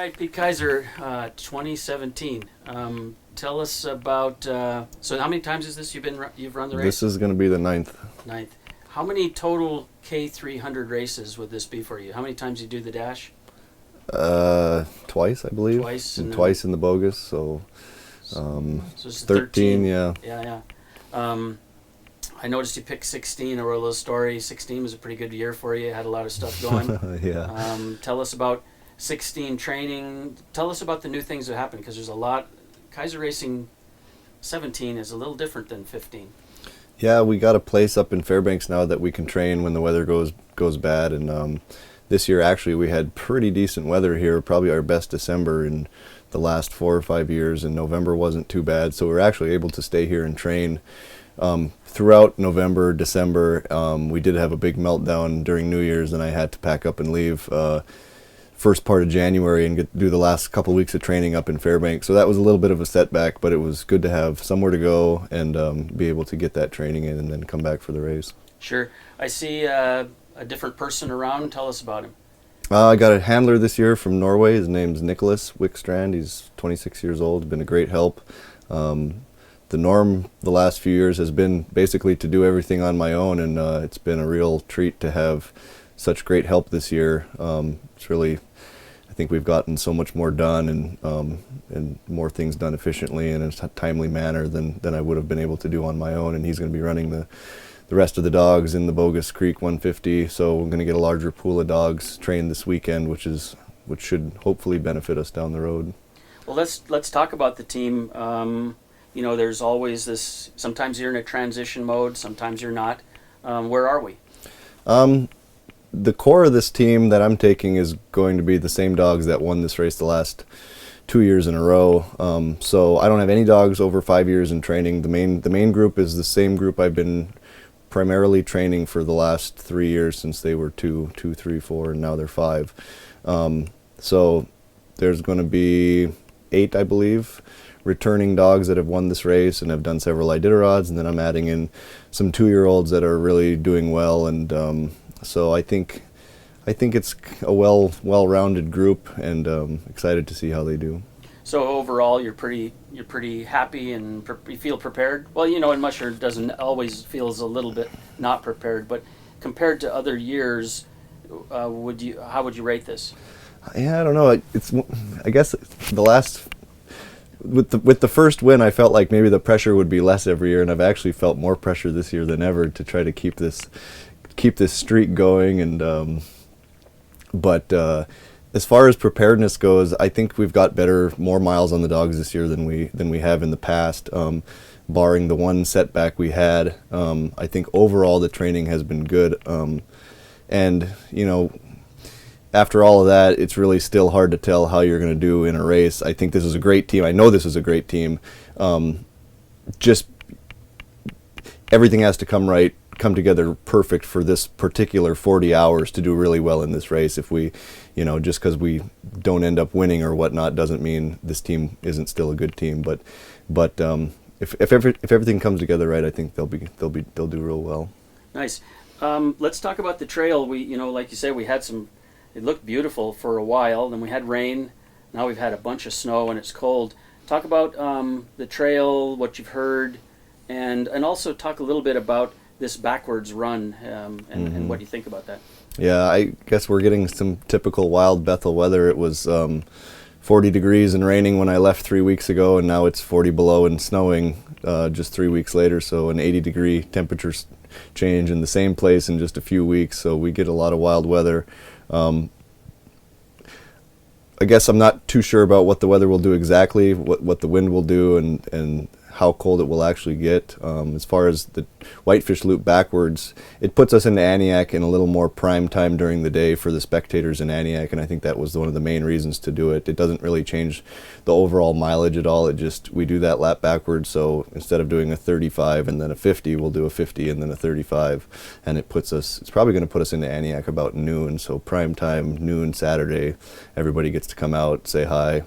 right, Pete Kaiser, 2017. Tell us about. So, how many times is this you've run the race? This is going to be the ninth. Ninth. How many total K300 races would this be for you? How many times you do the dash? Twice, I believe. Twice, and twice in the bogus. So it's 13. Yeah. Yeah. I noticed you picked 16. I wrote a little story. 16 was a pretty good year for you. You had a lot of stuff going. Yeah. Tell us about 16 training. Tell us about the new things that happened, because there's a lot. Kaiser Racing 17 is a little different than 15. Yeah, we got a place up in Fairbanks now that we can train when the weather goes bad, and this year actually we had pretty decent weather here, probably our best December in the last 4 or 5 years, and November wasn't too bad, so we were actually able to stay here and train throughout November, December. We did have a big meltdown during New Year's, and I had to pack up and leave first part of January and do the last couple of weeks of training up in Fairbanks. So that was a little bit of a setback, but it was good to have somewhere to go and be able to get that training in and then come back for the race. Sure. I see a different person around. Tell us about him. I got a handler this year from Norway. His name's Nicholas Wickstrand. He's 26 years old, been a great help. The norm the last few years has been basically to do everything on my own, and it's been a real treat to have such great help this year. It's really, I think we've gotten so much more done and more things done efficiently and in a timely manner than I would have been able to do on my own. And he's going to be running the rest of the dogs in the Bogus Creek 150. So we're going to get a larger pool of dogs trained this weekend, which should hopefully benefit us down the road. Well, let's talk about the team. There's always this. Sometimes you're in a transition mode. Sometimes you're not. Where are we? The core of this team that I'm taking is going to be the same dogs that won this race the last 2 years in a row. So I don't have any dogs over 5 years in training. The main group is the same group I've been primarily training for the last 3 years, since they were two, 3, 4, and now they're 5. So there's going to be 8, I believe, returning dogs that have won this race and have done several Iditarods, and then I'm adding in some 2-year-olds that are really doing well, and so I think it's a well-rounded group, and excited to see how they do. So overall, you're pretty happy and you feel prepared. Well, and Musher doesn't always feels a little bit not prepared, but compared to other years, how would you rate this? Yeah, I don't know. I guess the last. With the first win, I felt like maybe the pressure would be less every year, and I've actually felt more pressure this year than ever to try to keep this streak going. And but as far as preparedness goes, I think we've got more miles on the dogs this year than we have in the past. Barring the one setback we had, I think overall the training has been good. And after all of that, it's really still hard to tell how you're going to do in a race. I think this is a great team. I know this is a great team. Just everything has to come together perfect for this particular 40 hours to do really well in this race. If we, just because we don't end up winning or whatnot, doesn't mean this team isn't still a good team. But if everything comes together right, I think they'll do real well. Nice. Let's talk about the trail. We, like you said, we had some. It looked beautiful for a while. Then we had rain. Now we've had a bunch of snow and it's cold. Talk about the trail, what you've heard, and also talk a little bit about this backwards run and what do you think about that? Yeah, I guess we're getting some typical wild Bethel weather. It was 40 degrees and raining when I left 3 weeks ago, and now it's 40 below and snowing just 3 weeks later. So an 80-degree temperature change in the same place in just a few weeks. So we get a lot of wild weather. I guess I'm not too sure about what the weather will do exactly, what the wind will do, and how cold it will actually get. As far as the Whitefish Loop backwards, it puts us into Antioch in a little more prime time during the day for the spectators in Antioch, and I think that was one of the main reasons to do it. It doesn't really change the overall mileage at all. We do that lap backwards, so instead of doing a 35 and then a 50, we'll do a 50 and then a 35, and it's probably going to put us into Antioch about noon, so prime time, noon Saturday, everybody gets to come out, say hi,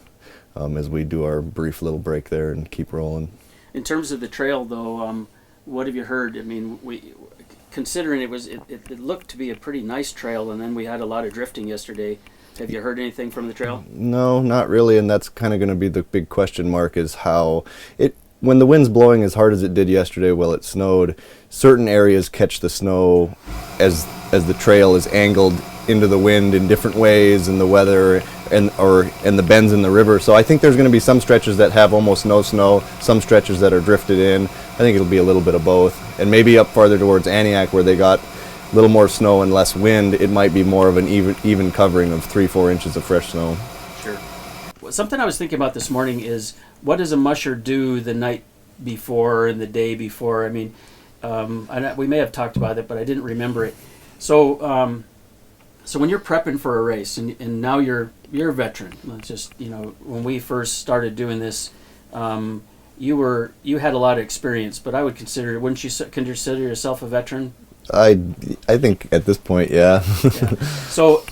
as we do our brief little break there and keep rolling. In terms of the trail, though, what have you heard? I mean, considering it looked to be a pretty nice trail, and then we had a lot of drifting yesterday. Have you heard anything from the trail? No, not really, and that's kind of going to be the big question mark, is how it, when the wind's blowing as hard as it did yesterday while it snowed, certain areas catch the snow as the trail is angled into the wind in different ways, and the weather and the bends in the river. So I think there's going to be some stretches that have almost no snow, some stretches that are drifted in. I think it'll be a little bit of both, and maybe up farther towards Antioch where they got a little more snow and less wind, it might be more of an even covering of 3-4 inches of fresh snow. Sure. Well, something I was thinking about this morning is, what does a musher do the night before and the day before? I mean, we may have talked about it, but I didn't remember it. So, so when you're prepping for a race, and now you're a veteran. Let's just, when we first started doing this, you had a lot of experience, but I would consider, wouldn't you consider yourself a veteran? I think at this point, yeah. Yeah. So,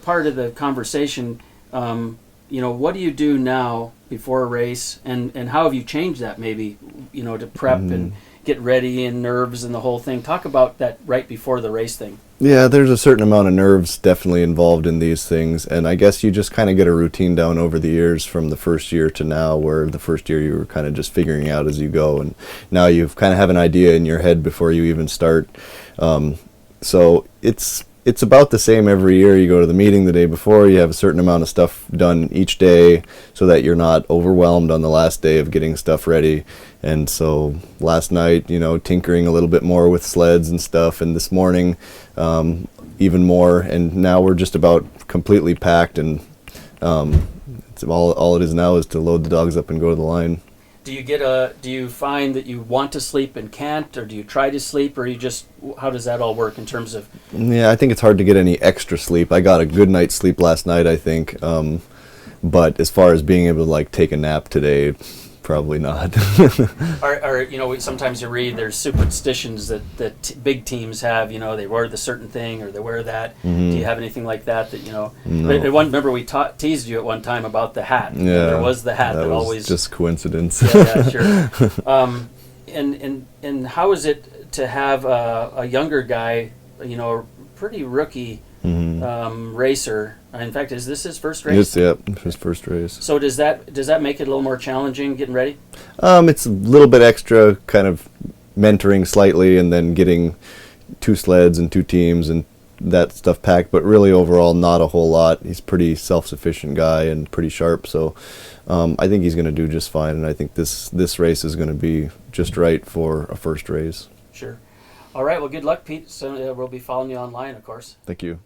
part of the conversation, what do you do now before a race, and how have you changed that, maybe, to prep and get ready, and nerves and the whole thing? Talk about that right before the race thing. Yeah, there's a certain amount of nerves definitely involved in these things, and I guess you just kind of get a routine down over the years from the first year to now, where the first year you were kind of just figuring out as you go, and now you kind of have an idea in your head before you even start. So it's about the same every year. You go to the meeting the day before, you have a certain amount of stuff done each day so that you're not overwhelmed on the last day of getting stuff ready. And so last night, tinkering a little bit more with sleds and stuff, and this morning even more, and now we're just about completely packed, and it's all it is now is to load the dogs up and go to the line. Do you find that you want to sleep and can't, or do you try to sleep, or how does that all work in terms of? Yeah, I think it's hard to get any extra sleep. I got a good night's sleep last night, I think, but as far as being able to take a nap today, probably not. Sometimes you read there's superstitions that big teams have. They wear the certain thing, or they wear that. Mm-hmm. Do you have anything like that? No. Remember we teased you at one time about the hat. Yeah, there was the hat that was always just coincidence. Yeah, sure. And how is it to have a younger guy, a pretty rookie racer? In fact, is this his first race? Yes, his first race. So does that make it a little more challenging getting ready? It's a little bit extra, kind of mentoring slightly, and then getting 2 sleds and 2 teams and that stuff packed. But really, overall, not a whole lot. He's a pretty self-sufficient guy and pretty sharp. So I think he's going to do just fine. And I think this race is going to be just right for a first race. Sure. All right. Well, good luck, Pete. So we'll be following you online, of course. Thank you.